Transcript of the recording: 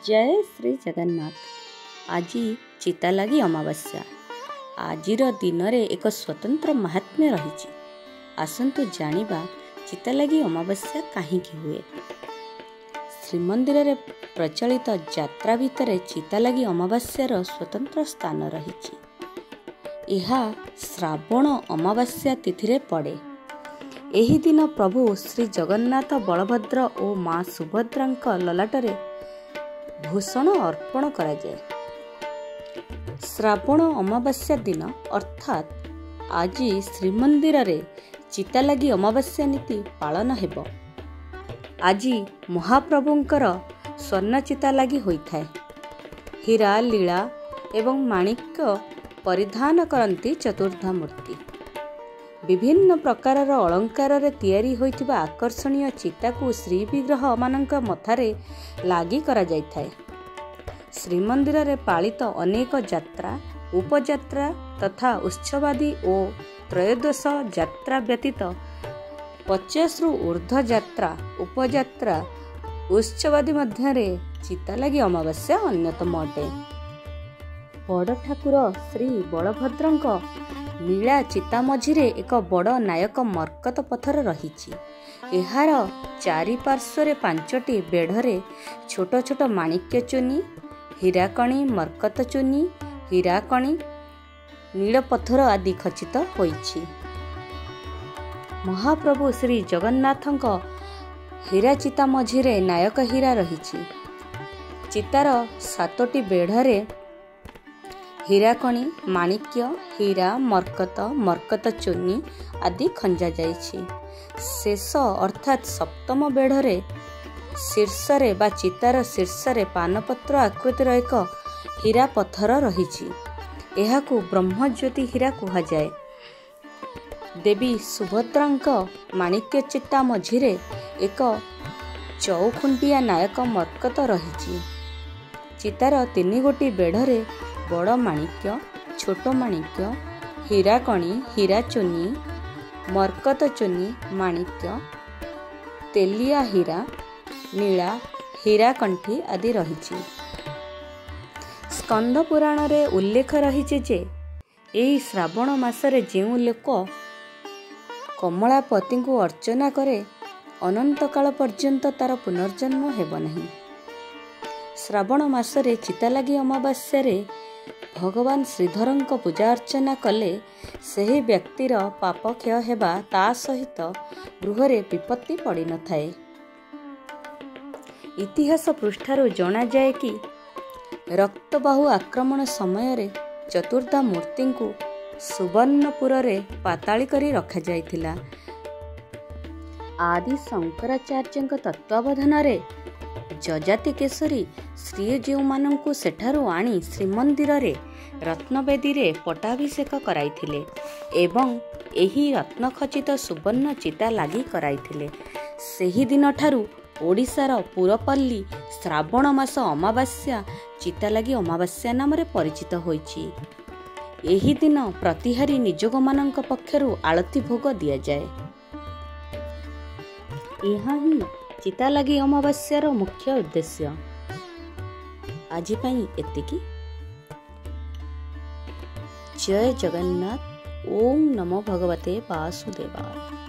जय श्री जगन्नाथ। आज चितालागी अमावास्या। आजिर दिन रे एक स्वतंत्र महात्म्य रही। आसंतु जानिबा चितालागी अमावास्या काहींकी हुए। श्रीमंदिर रे प्रचलित यात्रा भितर चितालागी अमावास्यार स्वतंत्र स्थान रही। यह श्रावण अमावास्या तिथि रे पड़े। एही दिन प्रभु श्री जगन्नाथ बलभद्र और माँ सुभद्रा ललाटरे भूषण अर्पण करा जाए। श्रावण अमावास्या दिन अर्थात आज श्रीमंदिर रे चितालागी अमावास्या नीति पालन हेबो। आज महाप्रभुंकर स्वर्ण चितालागी होइथाए। हीरा लीला एवं माणिक्य परिधान करती चतुर्धा मूर्ति। विभिन्न प्रकार अलंकार रे तैयारी होइथिबा आकर्षणीय चिता को श्री विग्रह मानक मथारे लागी करा जाइथाए। श्रीमंदिर रे पालित अनेक यात्रा उपयात्रा तथा उत्सवादी और त्रयोदश यात्रा व्यतीत 50 रु ऊर्ध्व यात्रा उपयात्रा उत्सवादी मध्यरे चितालागी अमावास्या अन्यतम अटे। बड़ ठाकुर श्री बलभद्रंक नीला चिता मझिरे एक बड़ नायक मर्कत पथर रहिछि। एहार चारि पार्श्वरे 5टी बेढ़रे छोट छोट माणिक्य चूनी हीराकणी मर्कत चूनी हीराकणी नील पत्थर आदि खचित होइछि। महाप्रभु श्री जगन्नाथंक हीरा चिता मझिरे नायक हीरा रहिछि। चितार 7टी बेढ़रे हीराकणी माणिक्य हीरा मर्कत चूनी आदि खंजा जाइछि। शेष अर्थात सप्तम बेढ़रे शीर्षरे बा चितार शीर्षरे पानपत्र आकृतिर एक हीरा पत्थर रहिछि। एहाकु ब्रह्मज्योति हीरा कुहाଯାଏ। देवी सुभद्रांक माणिक्य चिता मझिरे एक चौखुंटिया नायक मर्कत रहिछि। चितार 3 गोटी बेढ़रे बड़ माणिक्य छोट माणिक्य हीराकणी हीरा चूनी मर्कत चूनी माणिक्य तेलिया हीरा नीला हीराकंठी आदि रहिछि। स्कंद पुराण रे उल्लेख रहिछि जे एही श्रावण मासरे जेउ लोक कमलापति को अर्चना करे अनंत काल पर्यंत तार पुनर्जन्म हेब नहीं। श्रावण मासरे चितालागी अमावास्या रे भगवान श्रीधरंक पूजा अर्चना कले सही व्यक्तिर पाप क्षय हेबा ता सहित गृहरे विपत्ति पड़ी न थाए। इतिहास पृष्ठारु जना जाए कि रक्तबाहु आक्रमण समय रे चतुर्धा मूर्ति को सुवर्णपुर रे पाताली करी रखा जाइथिला। आदि शंकराचार्यंक तत्वावधान रे जजाति केशरी श्रीजीव मानंकु सेठारु आनी श्रीमंदिर रे रत्नवेदी रे पट्टाभिषेक कराइथिले एवं एही रत्नखचित सुवर्ण चिता लागी कराइथिले। सेही दिन ठारू ओडिशार पुरपल्ली श्रावण मास अमावास्या चितालागी अमावास्या नाम रे परिचित होइछि। एही दिन प्रतिहारी निजोग मानंक पक्षरु आळती भोग दिया जाए। एहा ही चितालागी अमावास्यार मुख्य उद्देश्य। आज पई एतिकी। जय जगन्नाथ। ओम नमो भगवते वासुदेवाय।